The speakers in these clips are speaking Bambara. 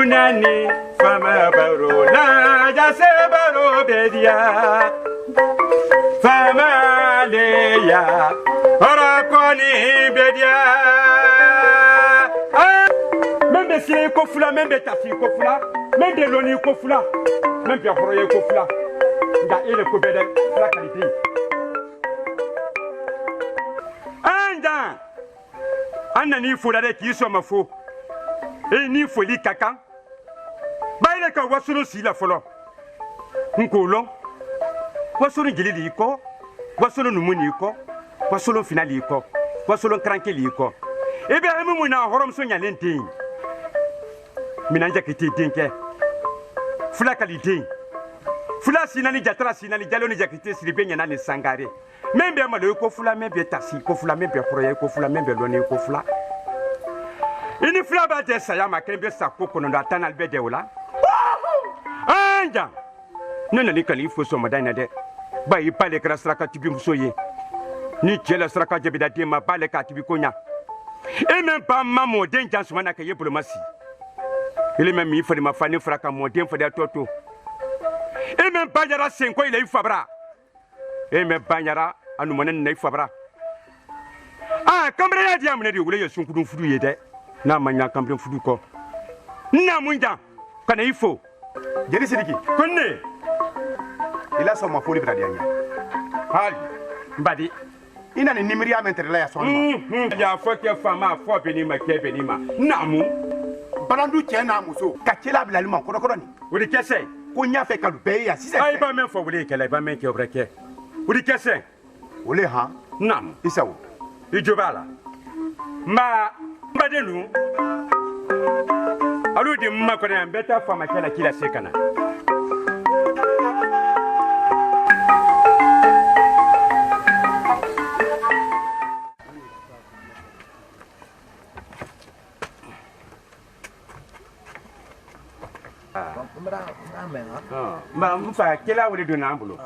Unani fama baro la jase baro bedia fama leya ora koni bedia membe si ko fula membe tafi ko fula membe loni ko fula membe horoye ko fula nda ele ko bede fula qualité anda anani fula de ki so mafo ni foli kaka baile ka wasuru sila folo nkolo wasuru gilili iko wasuru numuni iko wasuru finali iko wasuru krankeli iko ibrahim mu na horom so nyalenti minanja kiti tinke fula kalite fula sinani jatra sinani jaloni jakite silibe nyana ni sangare membe malo ko fula membe tasi ko fula membe proye ko fula membe loni ko fula ini fula ba de saya ma kembe sa ko kono da tanal be de wala anja nana ni kali fo so madana de ba yi pale kra sraka tibi musoye ni kela sraka je bidate ma pale ka tibi konya et même pas maman den jan sumana ka yebulu masi il même mi fodi ma fani fraka mo den fodi toto et même pas yara senko il est fabra et même pas yara anu monen nay fabra kambre ya diam ne di wule yesun kudun fudu yede na manya kambre fudu ko na munja kana ifo jeri sidiki konne ila so ma foli bradi anya hali mbadi ina ni nimiri amentere la ya so ya fo ke fama fo benima ke benima namu balandu che na muso ka chela bilali man kodo ni wuri kese ko nya fe ka be ya sise ay ba men fo wuli kele ba men ke obreke wuri kese wuli ha nam isawo ijobala ma mbadenu alu di mma ko na beta fama kala kila sekana ma mfa kila wuri duna ambulo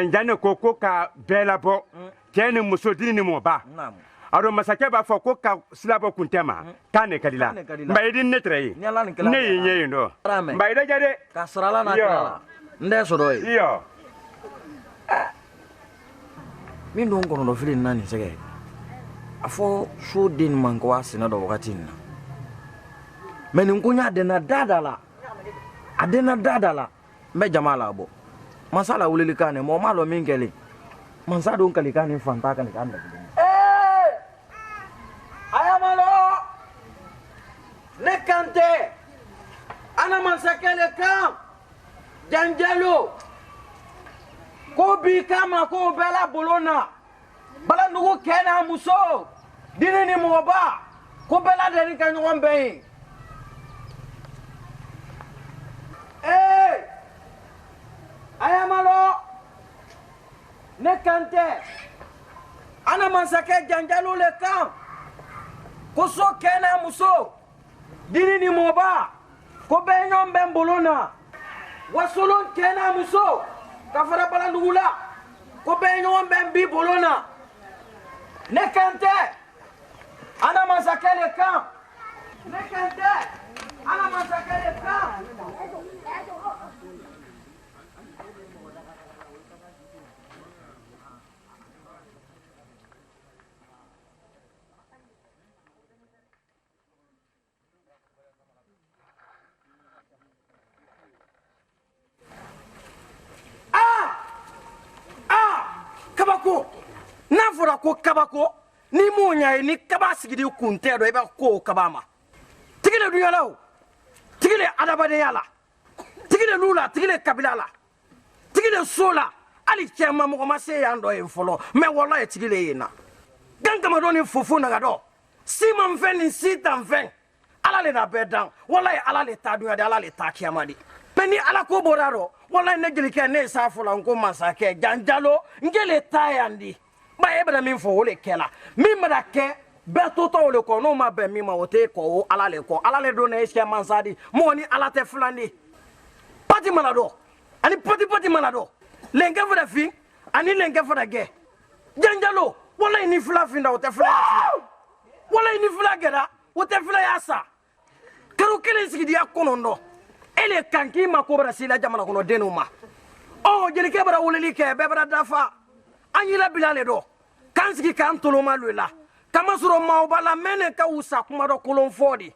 njane koko ka bela bo kene muso dini ni mo ba aro masake ba fo ko ka silabo kuntema kane kalila mba idin netre ne yin ndo mba ida jade ka sarala na kala nde so doy iyo min don kono do filin nani sege afo so din man ko asina do wakati na men nkunya adena dadala me jamala bo masala wulili kane mo malo mingeli mansa don kali kane fanta kane kande ayamalo nekante ana mansakele kam janjalo ko bi kama ko bela bolona bala nugo kena muso dinini mo ba ko bela de kan ngombe ayamalo nekante ana mansake janjalo le kam ko so kena muso dini ni moba ko be nyom be mbolona wasolon kena muso kafara bala ndugula ko be nyom be bi bolona nekante ana mansake le kam nekante ana mansake le kam kabako nafura ko kabako ni munya ni kaba sigidi kunte do iba ko kabama tigile dunyala o tigile adabade yala tigile lula tigile kabilala tigile sola ali chema mo ma se yando e folo me wallahi tigile yina ganga ma doni fufu na gado sima mfen ni sita mfen ala le na bedan wallahi ala le ta dunya de ala le ta kiamadi peni ala ko boraro wallahi ne gelike ne safula nko masake janjalo ngele tayandi ba ebra min fo wole kela min madake beto to wole ko no ma be mi ma wote ko ala le do na eske mansadi mo ni ala te fulani pati malado ani pati malado lenge fo fi ani lenge fo da ge janjalo wallahi ni fula finda wote fula wallahi ni fula geda wote fula yasa karu kelen sigidiya kɔnɔndɔ ele kan k'i ma ko bara sila jamana kɔnɔ denw ma jelikɛ bara wulili kɛ bɛɛ bara dafa an yila bila le dɔ kan sigi kan toloma lo la kama sɔrɔ maaw b'a la mɛnɛ ka wusa kuma dɔ kolon fɔ de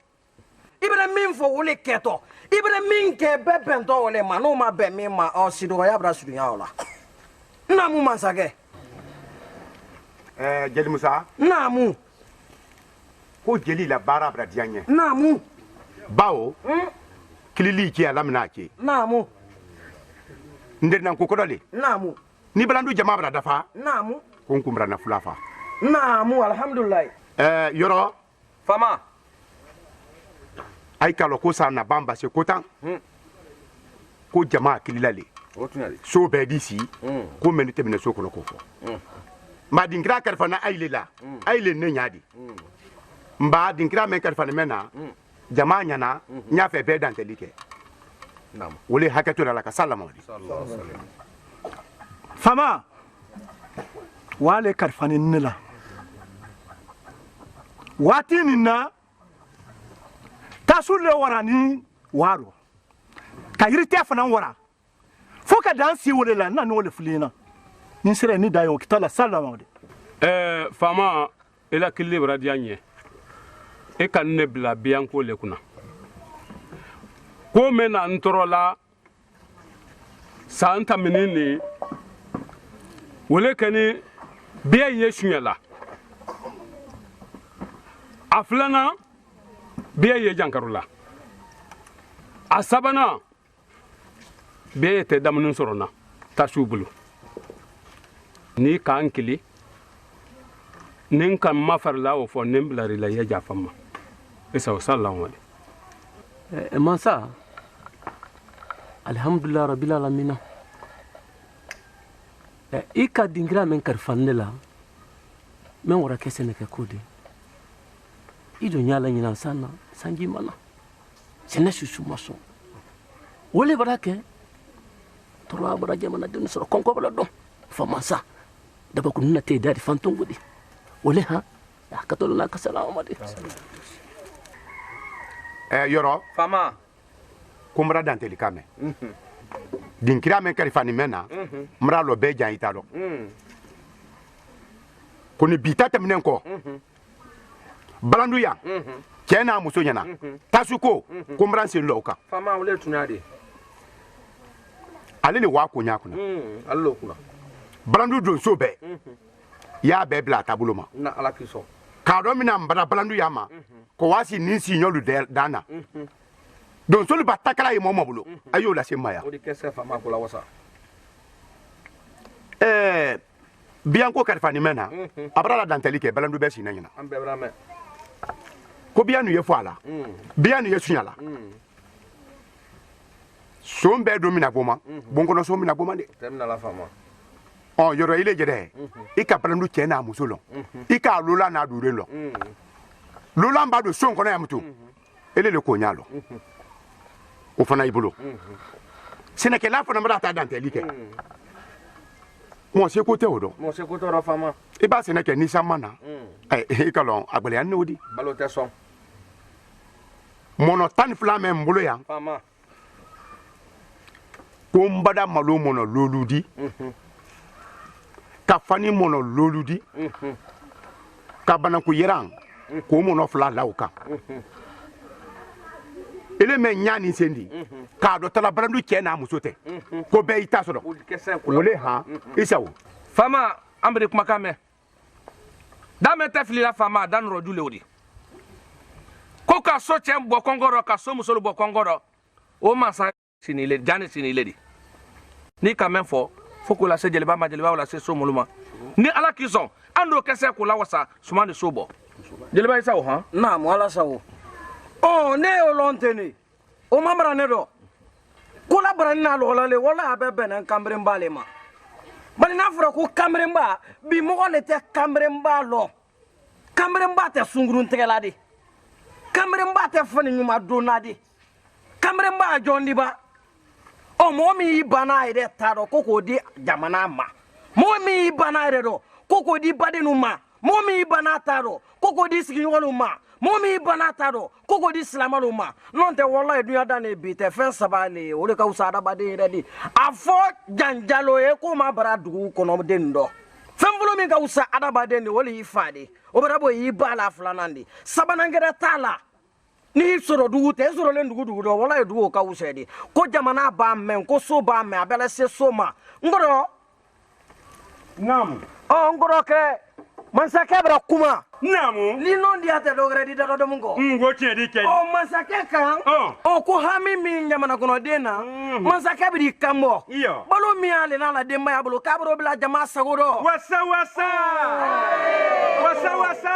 i bɛna min fɔ o le kɛtɔ i bɛna min kɛ bɛɛ bɛntɔ o le ma n'o ma bɛn min ma sidɔgɔya bara surunya o la naamu masakɛ jeli musa naamu ko jeli la baara bara diya ɲɛ naamu bawo kilili ci ala mina ci naamu ndernan ko kodole naamu ni balandu jama bara dafa naamu ko kumbra na fulafa naamu alhamdulillah yoro fama ay kalo ko sa na bamba se kotan ko jama kilila le so be disi ko meni temene so ko fo ma dingra karfa na ayle la ayle ne nyaadi mba dingra men karfa ne mena jama nyana nya fe be dantelike nam wole hakato la ka sallama wali fama wale karfa ne nila wati ninna tasule warani waro ka yirite fana wara fo ka dan si wole la na no wole fulina ni sere ni dayo kitala sallama wali fama ila kille bradia nye e kan ne bla bianko le kuna ko mena ntorola santa menini wole kani biya yesunyala aflana biya ye jankarula asabana biya te damnun sorona tasubulu ni kankili nin kan mafarla o fo nin blari la ya jafama isa sallallahu alaihi mansa alhamdulillah rabbil alamin ika dingira men karfanne la men wara kesene ke kodi ido nyala nyina sana sanji mana sene susu maso wole barake toro abara jamana dun soro konko bala do fa mansa daba kunna te dari fanton gudi wole ha ya katolo na ka salamu alaikum yoro fama kumbra danteli kame dinkira men karifani mena mra lo be jan italo koni bita temnen ko balandu ya kena muso nyana tasuko kumbra sen loka fama wole tunade ale le wa ko nya kuna allo kuna balandu don so be ya be bla tabulo ma na ala kiso ka do mina mbara balandu ya ma ko wasi nin si nyolu dana don so le batakala yi momo bulo ayo la semaya o di kesse fama ko la wasa bianko karfani mena abra la danteli ke balandu be sinanya na ambe brame ko bianu ye fala bianu ye sunyala so mbe do mina boma bonko no so mina boma de temna la fama yoro ile jede ika balandu chena musulo ika lula na dure lo lula mba do son kono yamtu ele le ko nyalo o fana ibulo sene ke la fana mara ta danteli ke mo se ko te odo mo se ko to ro fama e ba sene ke ni samana e kalon agbele an odi balo te son mono tan flame mbulo ya fama ko mbada malo mono loludi ka fani mono loludi ka bana ku yiran ko mono fla lauka ele me nyani sendi ka do tala brandu kena musote ko be ita so do wole ha isawo fama ambe kuma kame dame tefli la fama dan rodule odi ko ka so chem bo kongoro ka so musolo bo kongoro o masa sinile jani sinile di ni kamen fo ko la se jeleba ma jeleba wala se so muluma ni ala kison ando kese ko la wasa sumande sobo jeleba isa o ha na mo ala sawo ne o lonteni o mamara ne do ko la bara na lo le wala be benen kambre mbale ma bali na fura ko kambre mba bi mo le te kambre mba lo kambre mba te sungurun tegela di kambre mba te fani nyuma donadi kambre mba jondi ba mo mi bana ide taro koko di jamana ma mo mi bana ide do koko di badenu ma mo mi bana taro koko di sigi ɲɔgɔnw ma mɔgɔ min bana ta dɔn koko di silamɛw ma n'o tɛ wallahi dunya dan ne bi tɛ fɛn saba le o de ka wusa adamaden yɛrɛ de a fɔ janjalo ye ko ma bara dugu kɔnɔ den dɔ fɛn fɔlɔ min ka wusa adamaden de o le y'i fa de o bɛra bɔ y'i ba la filanan de sabanan gɛrɛ t'a la n'i sɔrɔ dugu tɛ e sɔrɔlen dugu dɔ wallahi dugu ka wusa de ko jamana b'a mɛn ko so b'a mɛn a bɛ la se so ma n kɔrɔ naamu n kɔrɔ kɛ mansakɛ bɛra kuma naamu ni non di ate dogere di dado mun ko ngo tiɲɛ di kɛ mansakɛ kan ko hami min jamana kɔnɔden na mansakɛ bɛ di kanbɔ iyo balo min ale n'ala denbaya bolo k'a b'o bila jama sago dɔ wasa wasa wasa wasa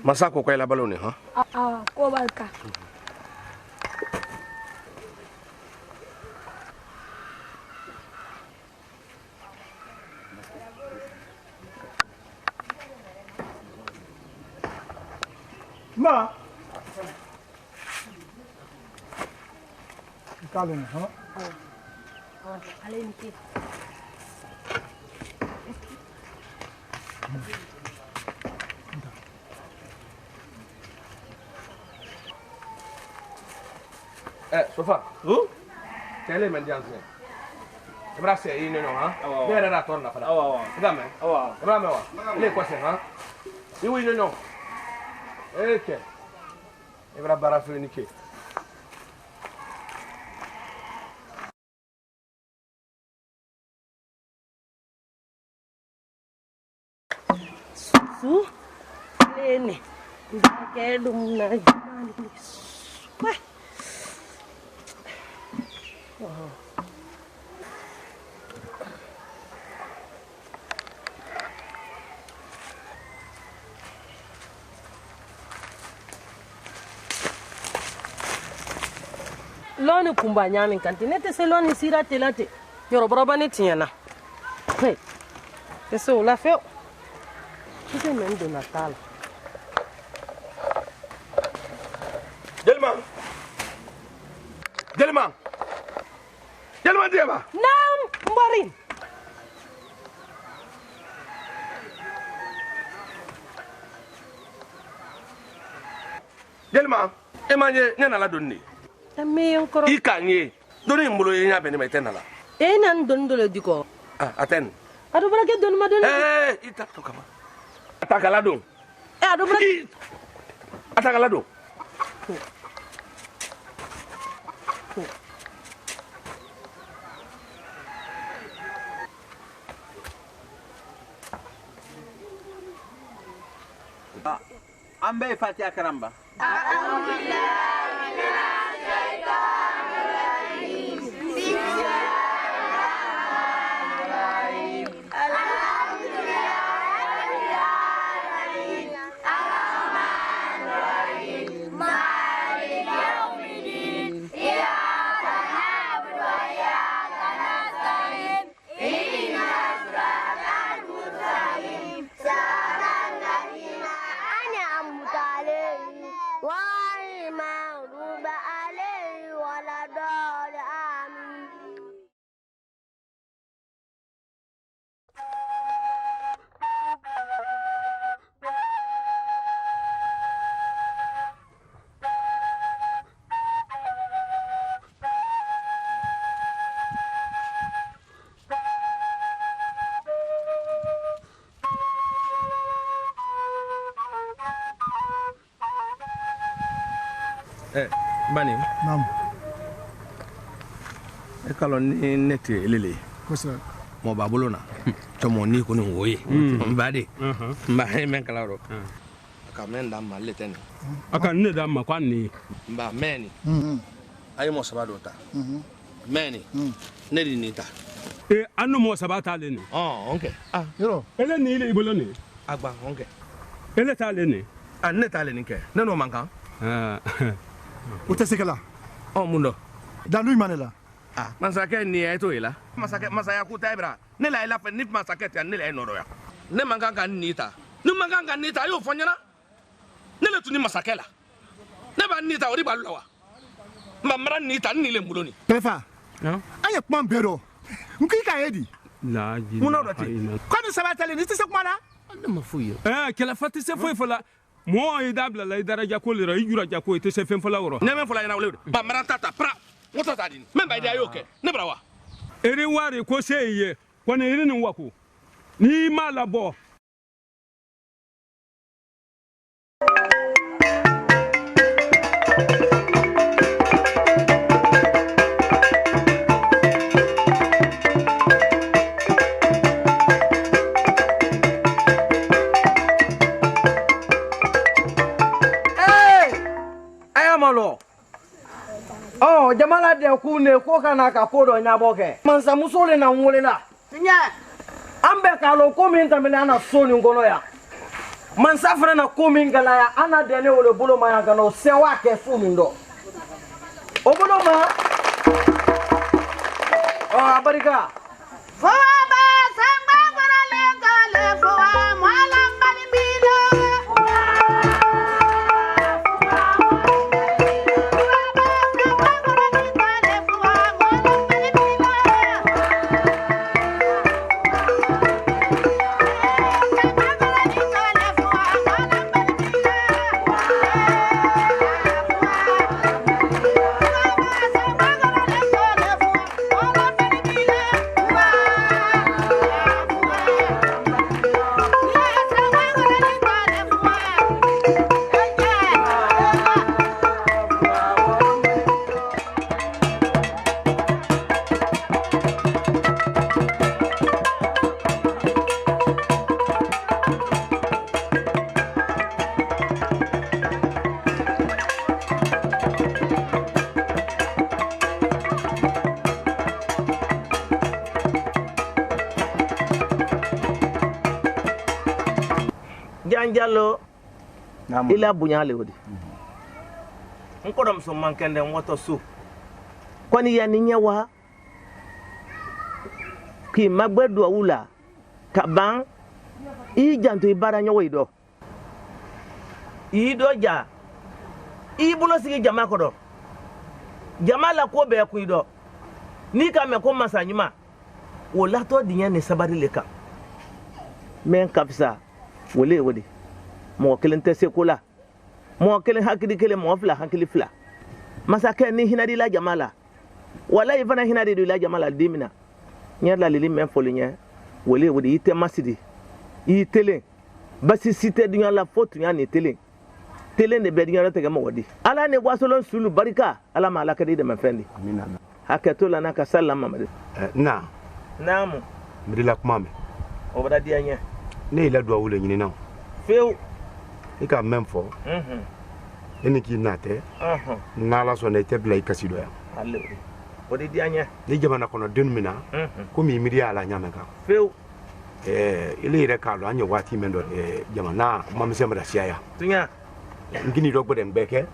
masa ko la balo ne ha ko barka ma kalon ha alenki sofa tele men dianse ibra se yi no ha bere ra torna fada dame ibra me wa le ko se ha yi wi no eke ibra bara fe ni ke su lene ke dum na loni kumba nyamin kanti nete se loni sira telate yoro broba ne tiena hey eso la feo kite men de natal Jelma deba nam mbari Jelma emanye nyana la donni tammi encore ikanye doni mbulo yenya bene metena la nan don dole diko aten adu barake don ma don ita to kama atakala don adu barake atakala don ambe Fatiha karamba bani nam e kalon ni nete lele ko sa mo babulona tomo ni ko ni woyi mbade mba he men kalaro ka men da malle ten aka ne da ma kwa ni mba meni ayi mo sabado ta meni ne di ni ta anu mo sabata le ni okay Yoro. ele ni ile ibolo ni agba okay ele ta le ni ne ta le ni ke ne no mankan Utesekela. Mundo Da lui manela. masake ni e to ila masaya ku taibra ne la ila fe ni masake ta ne la no ya ne mankan kan ni ta yo fonyana ne le tuni masake la ne ba ni ta ori ba lo wa mamra ni ta ni le muloni Prefa. Anya kuma mbero. Nki ka yedi. la ji Muna roti. Kwani sabatale ni tise kuma na? ne ma fuyo kela fati se foi fola mo e dabla la daraja ko le ra yura ja ko te se fen fola woro ne men fola ina wole ba mara tata pra wota ta din men ba dia yo ke ne brawa eri ware ko se ye ko ne iri ni wako ni ma la bo malo jamala de ku ne ko kana ka ko do nyabo ke mansa musole na nwole la nya ambe ka lo ko min tamele ana so ni ngono ya mansa fere na ko min gala ya ana de ne wole bolo ma ya gano se wa ke fu min do o bolo ma abarika fo ba samba gora le gale fo mala mbalimbilo Jallo ila bunyale wodi nkodom so mankende woto su kwani ya ninyawa ki magbedu awula kaban I janto ibara nyawo ido ja ibulo sigi jama kodo jama la ko be ku ido ni ka me ko masanyima wala to dinya ne sabari leka men kapsa wole wodi mo kelen tese kula mo kelen hakili kelen mo fla hakili fla masake ni hinadi la jamala wala ifana hinadi la jamala dimina nyala lili men folinya wole wodi ite masidi I tele basi site dunya la fotu nya ni tele ne be dunya tege mo wodi ala ne wasolon sulu barika ala ma ala kadi de mafendi amina haketo la naka sallama made naam midila kuma me o bada dianya ne ila do wule nyini na feu ika memfo eni ki nate nala so ne tebla ikasido ya alle odi dianya ni jamana kono denmina ko mi miri ala nyameka feu ile ire kalo anya wati mendo jamana mamse mara siaya tunya ngini do gbede mbeke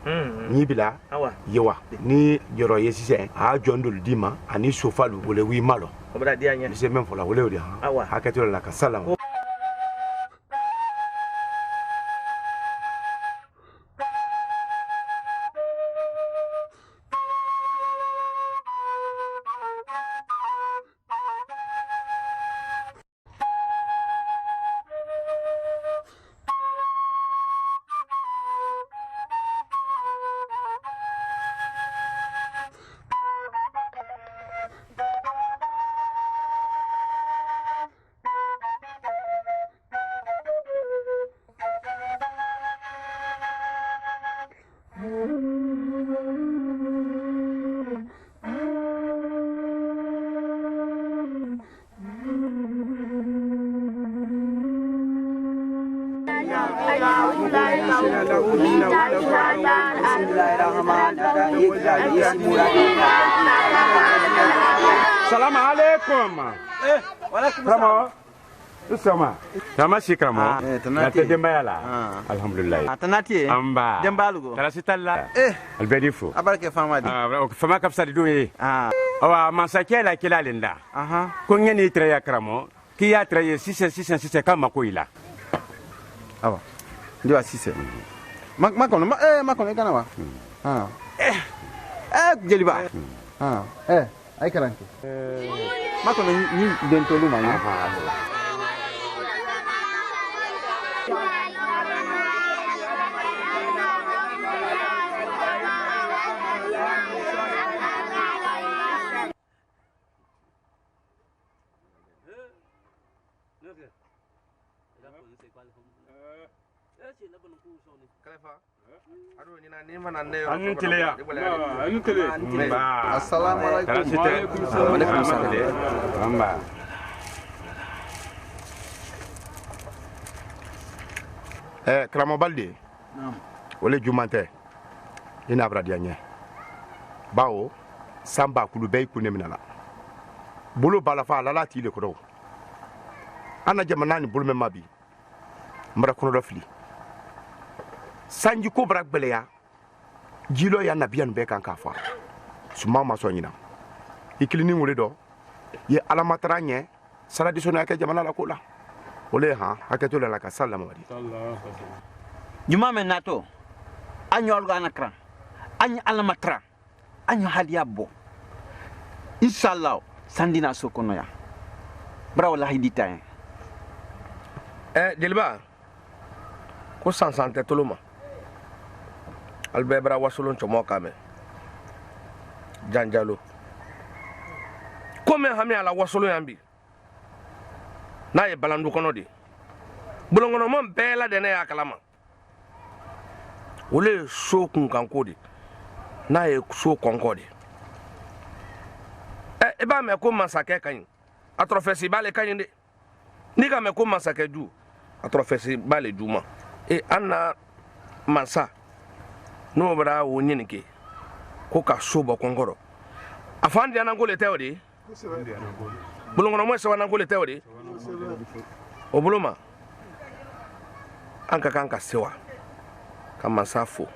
ni bila yewa ni joro yesise a jondol dima ani sofalu wole wi malo obra dianya ni se memfo la wole odi ha haketo la ka salam Salam alaikum. Kramo. Sama. Sama si Kramo. Nate dembaya la. Alhamdulillah. Atanati. Amba. Dembalugo. Tarasitalla. Albedifo. Abarke famadi. Fama kapsa di duye. Awa masake la kila linda. Ko ngeni tre ya Kramo. Ki ya tre 666 kama ko ila. Awa. Ndio asise. Makono kana wa. Jeliba. Ay karanke. Makono ni dentolu manya. Assalamualaikum. Waalaikumsalam. Kramo Balde. Wole jumante. Ina abradi anye. Bawo samba kulu bay ku neminala. Bulu balafa lala ti le ko. Ana jamana ni bulu memabi. Mara kono do fili. Sanji ko brak beleya. Jilo ya nabiyan be kan kafa. Suma ma so nyina. Ikilini wole do. Ye alamatara nye sala disona ka jamana la ko la. Ole ha haketo la ka sallama wadi. Juma men nato. Anyol ga nakran. Any alamatra. Any hadiabo. Inshallah sandina sokono ya. Bra wallahi ditayen. Jeliba. Ko sansante toluma. Albebra wasulun chomo kame. Janjalo. Kome hami ala wasulun yambi. Na ye balandu kono di. Bulongono mon bela de ne akalama. Ole so kun kanko di. Na ye so konko di. E ba me ko masake kan. Atrofesi bale kan de. Ni ga me ko masake ju. Atrofesi bale juma. E anna mansa. No bra wo nyinike. Ko ka so bo konkoro. Afandi anangole teodi. Bulongono mo se wanangole teodi. Obuluma anka kanka sewa kama safo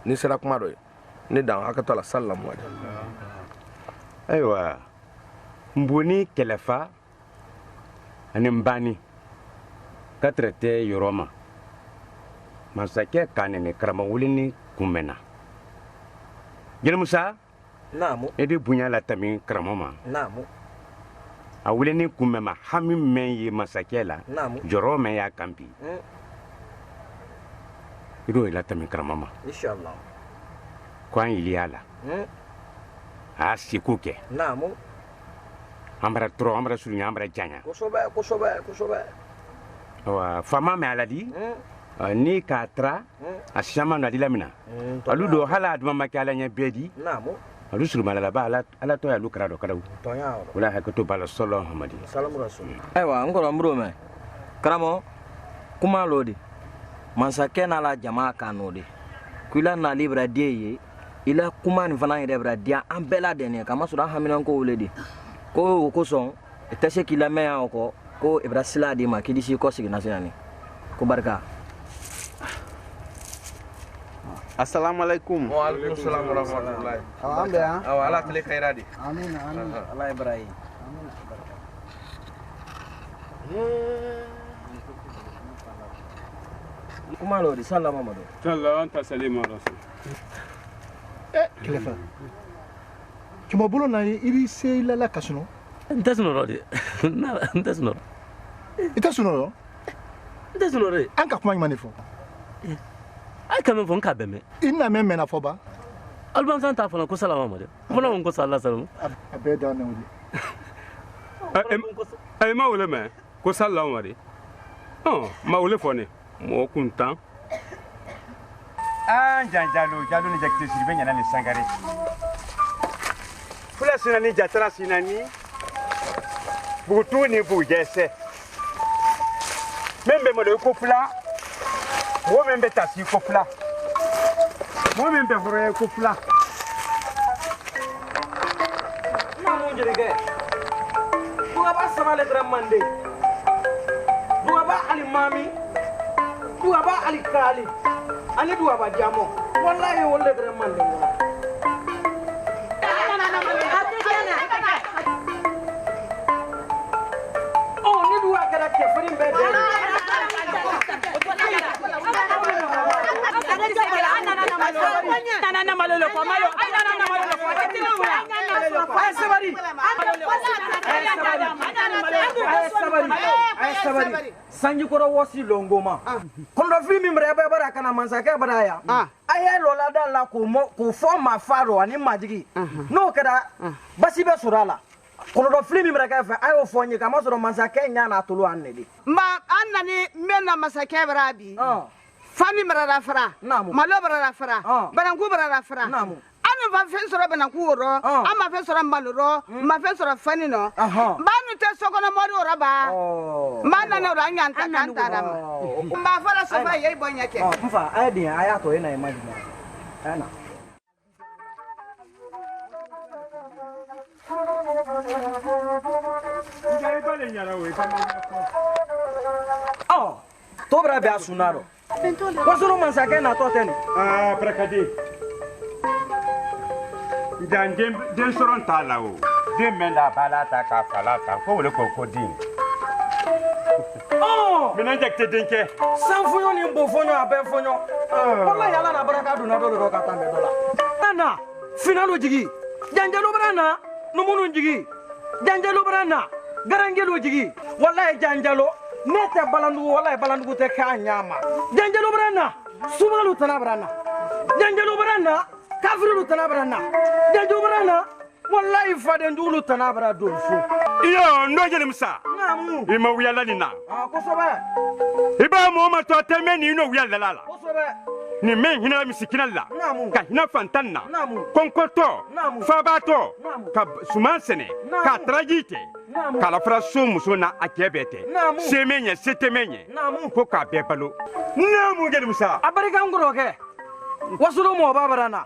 ni sera kuma do ni dan akatola sallamu wadi Aywa mbuni kelefa ani mbani katrete yoroma masake kanene krama wulini kumena Jere Musa Namu edi bunya la tami kramoma Namu a wulini kumema hami men ye masakela joro men ya kampi ido ila tami kramama inshallah kwa iliala a sikuke namu ambra tro ambra sunya ambra janya kusobe wa fama me aladi ni katra a shama na dilamina aludo hala aduma makala nya bedi namu alu suru malala ba ala to ya lukra do kadaw tonya wala hakato bala sallallahu hamadi salamu rasul aywa ngoro mbro me kramo kuma lodi mansake na la jamaa kanodi kula na libra die ila kuma ni fana ire bra dia ambela dene kama sura haminan ko wuledi ko son etese kila me ya ko ibrasila di ma kidisi ko sigi nasinani ko barka Assalamualaikum. Waalaikumsalam warahmatullahi. Ambe ya. Ala kale khairadi. Amin. Allah Ibrahim. Kuma lodi sallama mado. Sallallahu anta salima rasul. Kelefa. Kimo bolo na iri se la kasuno. Ntasno de. Na ntasno. Itasuno. Ntasno re. Anka kuma manefo. Ay kamen fon ka beme. Inna men mena foba. Alban san ta fona ko salama made. Fona won ko sallallahu alaihi wasallam. Abe da na wudi. Ay ma wole me ko sallallahu alaihi. Oh, ma wole fone. Mo kuntan. Jalo ni jakte sirbe nyana ni sangare fula sinani jatara sinani butu ni bujese membe mo de ko fula wo men be tasi ko fula wo men be foro ko fula na mun jirge duga ba samale dram mande duga ba ali mami duga ba ali kali ani duga ba jamo wallahi wolle dram mande oh ni duga kada ke farin be sanji koro wosi longoma kondo filmi mrebe bara kana mansake baraya aye lola dalla ko fo ma faro ani majigi no kada basi be surala kondo filmi mrebe fa ayo fonyi kama soro mansake nya na tulu annedi ma annani menna masake barabi fami marara fara malo marara fara banangu marara fara anu va fen soro banangu ro ama fen soro maluro ma fen soro fani no banu te sokono mori ora ba mana no ra nyanta kanta ma fara so fa yei bonya ke mfa ayedi aya to ina imagine ana oh tobra be asunaro wasuru mansake na to teni Brakadi. Den soron ta la o. Den menda balata ka falata ko wole ko kodin. oh Mina jekte denke. sanfuyo ni mbofonyo abe fonyo wallahi ala na baraka duna do do ka tambe dola ana finalo jigi janjalo brana numunu jigi janjalo brana garangelo jigi wallahi janjalo nete balandu wallahi balandu te ka nyama janjalo brana sumalu tanabrana janjalo brana kafiru tanabrana janjalo brana wallahi fadendulu tanabra do so Iyo ndo jele msa. namu Ima wiyala ni na. ko soba Iba mo ma to teme ni no wiyala la. ko soba Ni men hina misikina la. Namu. Ka hina fantanna. Namu. Konkoto. Namu. Fabato. Namu. Ka sumansene. Namu. Ka tragite. Namu. Ka la fraso musona akebete. Namu. Semenye setemenye. Namu. Ko ka bebalo. Namu jele msa. abarika ngoro ke wasuru mo babarana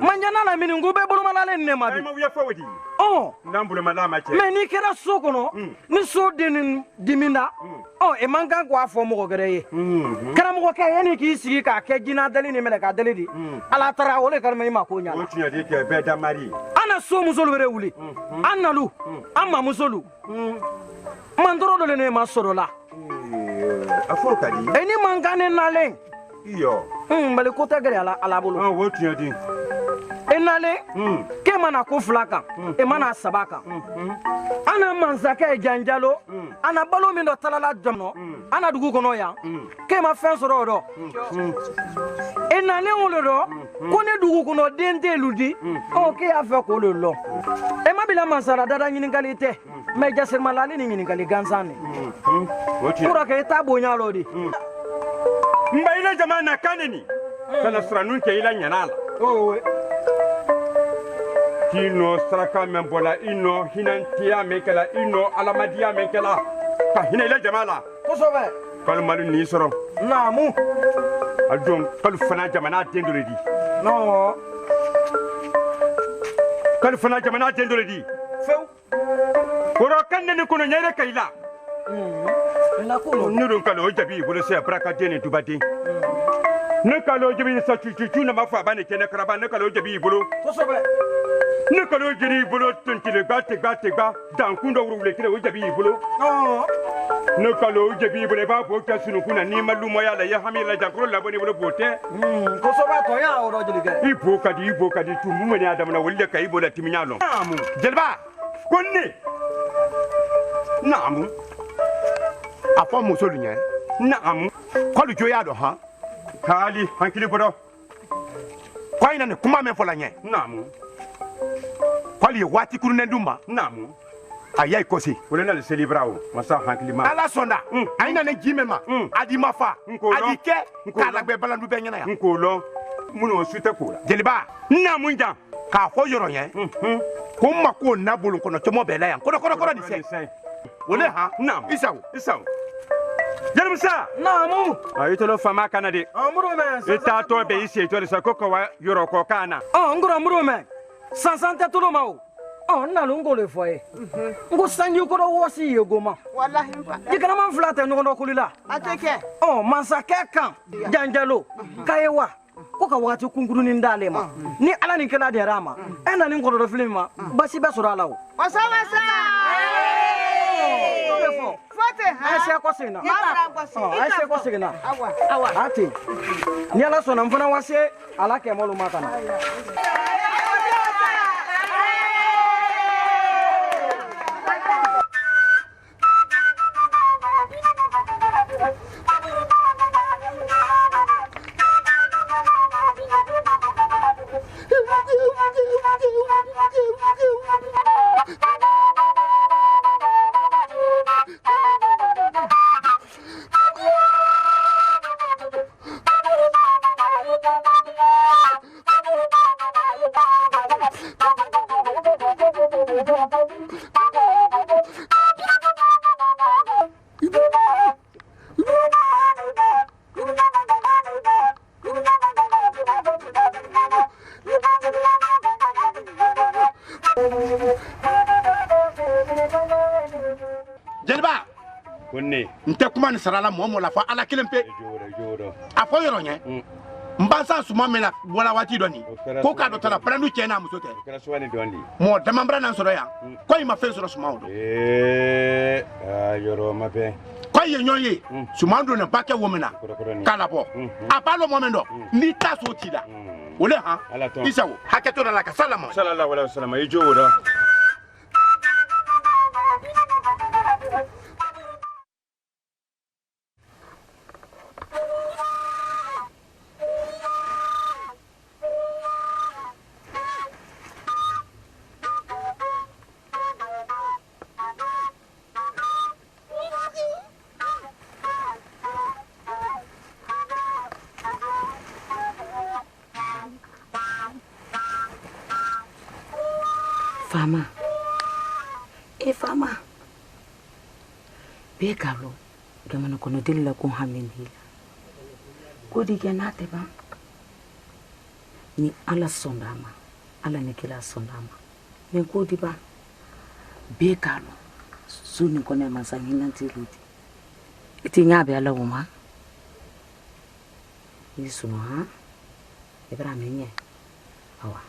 manjana la mini ngube bulu malale ne mabi Ma wiya fawadi. oh Ndambule malama che. me ni kera sokono ni so dinin diminda oh e manga ko afo mo gere ye kara mo ke yani ki sigi ka ke jina dali ni mele ka dali di ala tara wole kar me ma ko nya O tinya de ke be da mari. ana so musolu were wuli analu amma musolu mandoro do le ne ma soro la Afo kadi. eni mangane nalen Iyo. bale ko ta gere ala bulu Ah wo tinya di. enale ke mana ko flaka e mana sabaka ana mansake janjalo ana balo min do talala jamno ana dugu kono ya ke ma fen soro do enale wolo do ko ne dugu kono dente ludi o ke afa ko lo lo e ma bila mansara dada nyini kalite me jasir malali ni nyini kali gansane Wo tinya. pura ke ta bonya lo di Mba ila jamana kaneni. Kana sranun ke ila nyanala. oh Kino saraka membola ino hinantia mekela ino alamadia mekela. Ka hina ila jamala. ko sobe Kal malu ni soro. namu Adon kal fana jamana dendoredi. no Kal fana jamana dendoredi. few Koro kanne ni kono nyere kaila. ina ko Nurun kalo jabi bolo se braka deni tubati. Ne kalo jabi sa chuchu na mafa bane kene karaba ne kalo jabi bolo. ko sobe Ne kalo jiri bolo tuntile gate dankundo wurule kile o jabi bolo. no Ne kalo jabi bolo ba bo ka sunu kuna ni malumo ya la ya hamila jankro la boni bolo bote. ko soba to ya oro jilige Ibo kadi tumu mani adam na wolle kai bola timinyalo. Namu. Jelba. Konni. Namu. Afo musolu nye. Namu. Kolu joya do ha. Kali hankili bodo. Kwa ina ne kuma men fola nye. Namu. Kwali wati kuru nenduma. Namu. Ayai kosi. Wole na le celebrao. Masa hankili ma. Ala sonda. Aina ne jime ma. Adi mafa. Nkolo. Adi ke. Nkolo. Kala gbe balandu be nyana ya. Nkolo. Muno sute kola. Jeliba. Namu nja. Ka fo yoro nye. Ko ma ko na bulu kono chomo bela ya. Kono ni se. Wole ha. Namu. Isawo. Isaw. Jelmusa namu ayi tolo fama kana de amuro me ita to be isi to sa ko ko wa yoro ko kana ngoro muro me sansante tolo ma o na lo ngolo foye ngo sanju ko do wosi yegoma wallahi ba dikana man flata no no kulila ateke mansake kan janjalo kayewa ko ka wati kunkuru ni ndale ma ni ala ni kala de rama ena ni ngoro do film ma basi be sura lawo wasa fote aisha ko sina aisha ko sina awa ati ni ala sona mfana wase ala ke molu matana Jeliba kunne nte kuma ni sarala mo la fa ala kelen pe joro a fo yoro nye mbansa suma mena wala wati doni ko ka do tala prendu chena muso te kala swani dondi mo damambra nan soro ya ko ima fe soro suma do yoro mape ko ye nyoye suma do na pake womena kala bo apalo momendo ni taso tida ole ha isawo haketo la ka salama sallallahu alaihi wasallam yi joro Fama. Fama. Be kalo. Gamano kono dilla ko hamendila. Kodi genate ba. Ni ala sondama. Ala ne kila sondama. Men kodi ba. Be kalo. Suni kone masangina ntiluti. Iti nyabe ala uma. Yisuno ha. Ebra menye. Awa.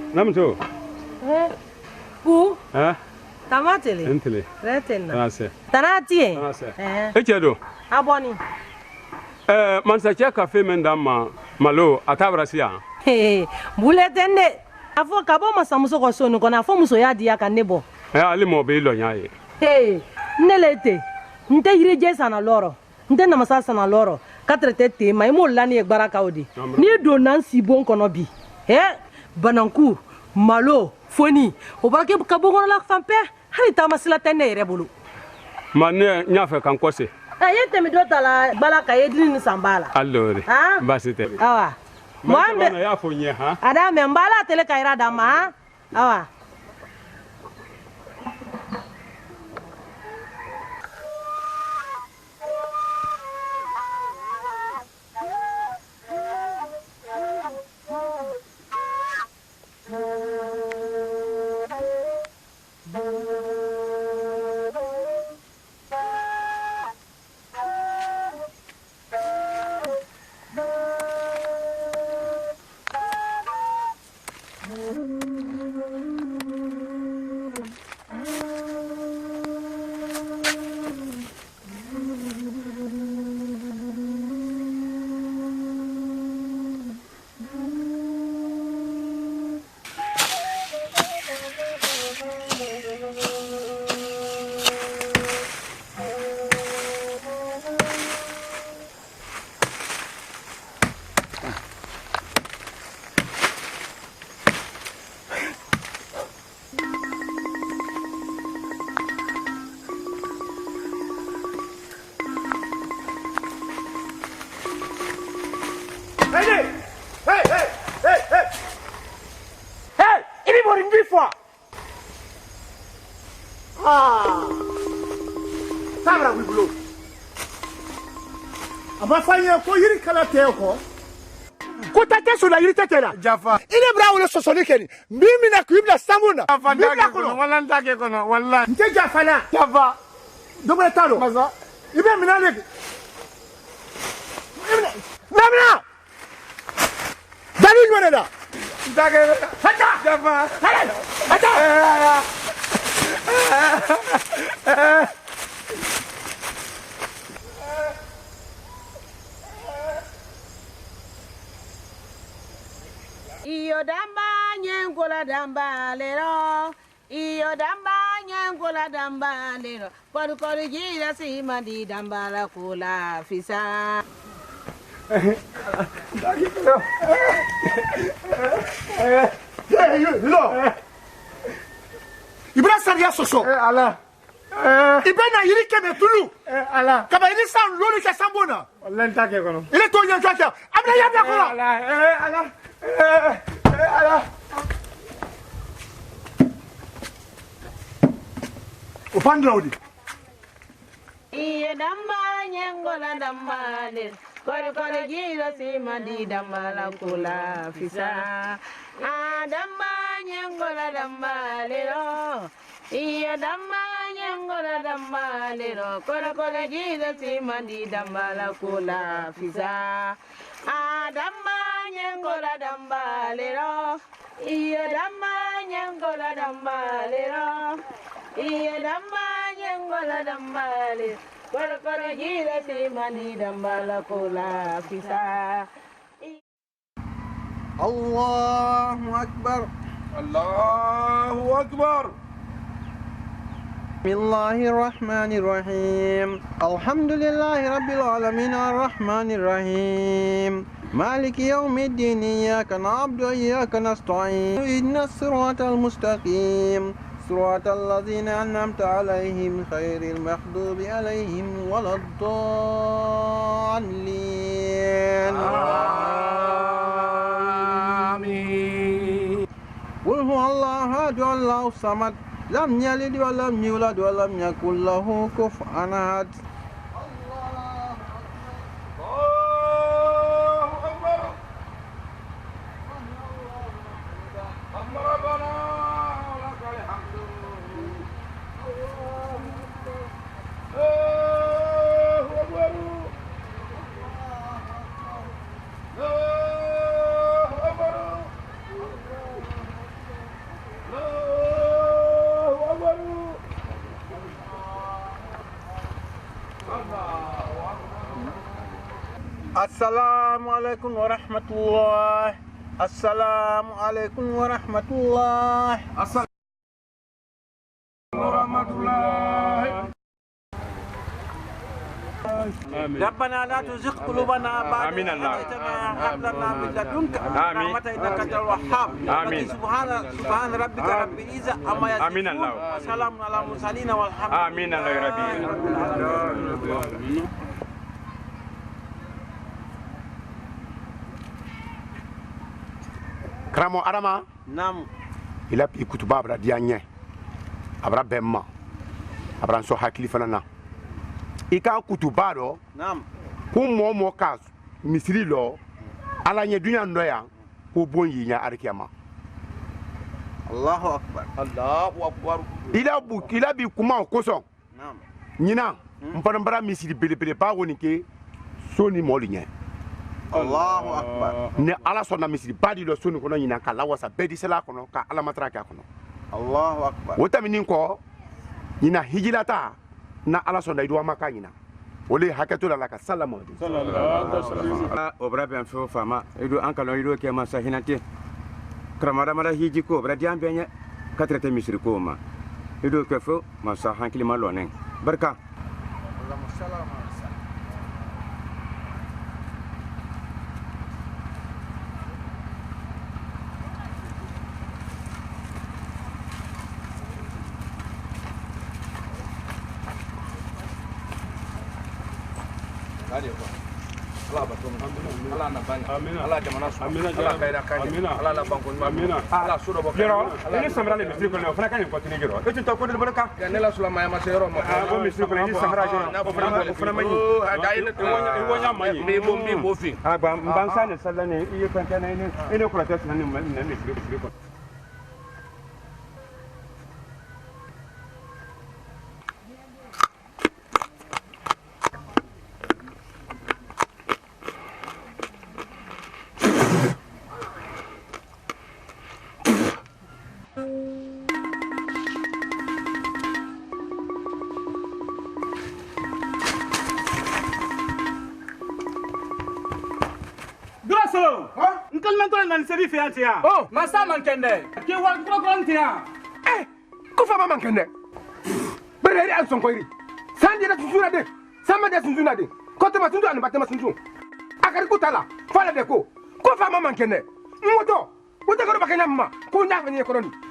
Namto. Ku? Tamatele. Entele. Retenna. Tanase. Tanatie. Tanase. Echedo. Aboni. Mansache cafe mendama malo atabrasia. Buletende. Afo kabo masamuso ko sonu kona afo muso ya dia kan nebo. Ali mo be lo nyaye. Nelete. Nte yire jesa na loro. Nte na masasa na loro. Katrete te mai mo lani e baraka odi. Ni do nan si bon kono bi. Bananku, malo, foni. O barake kabongo la fampe. Hari tamasila tenne ere bulu. Mane nyafe kan kose. Yete mi dota la balaka yedini ni sambala. Allora. Basite. Awa. Mwambe na yafo nye ha. Ada me mbala tele kaira dama. Awa. Sabra wibulo. Aba fanya ko yiri kala te ko. Ko ta te so la yiri te la. Jafa. Ile bra wala so so ne keni. Mimi na kuibla samuna. Jafa ndage kono wala ndage kono wala. Nte Jafa na. Jafa. Dobre talo. Maza. Ibe mina ne. Namna. Dalu nyone da. Ndage. Hata. Jafa. Hata. Iyo damba nyengola damba lero. Iyo damba nyengola damba lero. Koru koru jira si mandi damba la kula fisa. Ibra saria soso. Ala. Ibe na yiri keme tulu. Ala. Kaba ini san lori ka sambona. Wala ndage kono. Ile to nya jaka. Abna ya bla kono. Ala. Ala. Ala. Upande udi. Iyo damba nyengola damba lero. Koru koru jira si mandi damba la kula fisa. Damba nyengola damba lero. Iyo damba nyengola damba lero. Koru koru jira si mandi damba la kula fisa. Damba nyengola damba lero. Iyo damba nyengola damba lero. Iyo damba nyengola damba lero. Koru koru jira si mandi damba la kula fisa. Allahu Akbar. Allahu Akbar. بسم الله الرحمن الرحيم الحمد لله رب العالمين الرحمن الرحيم مالك يوم الدين إياك نعبد وإياك نستعين اهدنا الصراط المستقيم صراط الذين أنعمت عليهم غير المغضوب عليهم ولا الضالين آمين. قل هو الله أحد الله الصمد لم يلد ولم يولد ولم يكن له كفوا أحد السلام عليكم ورحمة الله السلام عليكم ورحمة الله السلام ورحمة الله. ربنا لا تزغ قلوبنا بعد آمين إذ الله. هديتنا وهب لنا من لدنك آمين. رحمة إنك أنت الوهاب آمين. سبحان ربك رب العزة عما آمين يصفون الله. وسلام على المرسلين والحمد آمين الله يا ربي. Kramo Adama. Nam. Il a pu kutuba abra dianye. Abra bemma. Abra so hakili fana na. Ika kutuba do. Nam. Ko mo ka misiri lo. Ala nye dunya ndoya. Ko bonyi nya arikiyama. Allahu Akbar. Allahu Akbar. Ila bi kuma koso. Nam. Nyina. Mpaambara misiri bele ba woni ke soni moli nye. Allahu Akbar. Ne ala sonna misiri badi lo soni kono nyina ka lawasa bedi sala kono ka ala matra ka kono. Allahu Akbar. Wota minin ko nyina hijilata na ala sonna idu amaka nyina. Ole hakato la ka salamu sallallahu alaihi wasallam. Obra ben fo fama idu ankalo idu ke ma sahinate. Kramada mara hiji ko obra diam benye katrete misiri ko ma. Idu ke fo ma sa hankili ma lonen. Barka. Allahumma salama. Allah batum Allah na banya Allah jamana su Allah kaira kanya Allah la banko amina Allah suro bo yoro ni samra le misri ko ne fana kan ko tini yoro e to ko de baraka ya ne la sula ma ma sero ma ko misri ko ni samra yoro o fana mani ga ina to wonya mani me bo fi ba ban sa ne sallane iye kan kana ne ko ta sunan ne misri ko Oh, masa mankende. Ke wa program tia. Ko fa mankende. Bere al son koiri. Sandi da sunjuna de. Sama de sunjuna de. Ko to masunju an batema sunju. Akari ko tala. Fala de ko. Ko fa mankende. Moto. Ko ta ko bakanya ma. Ko nya fa ni ko ni.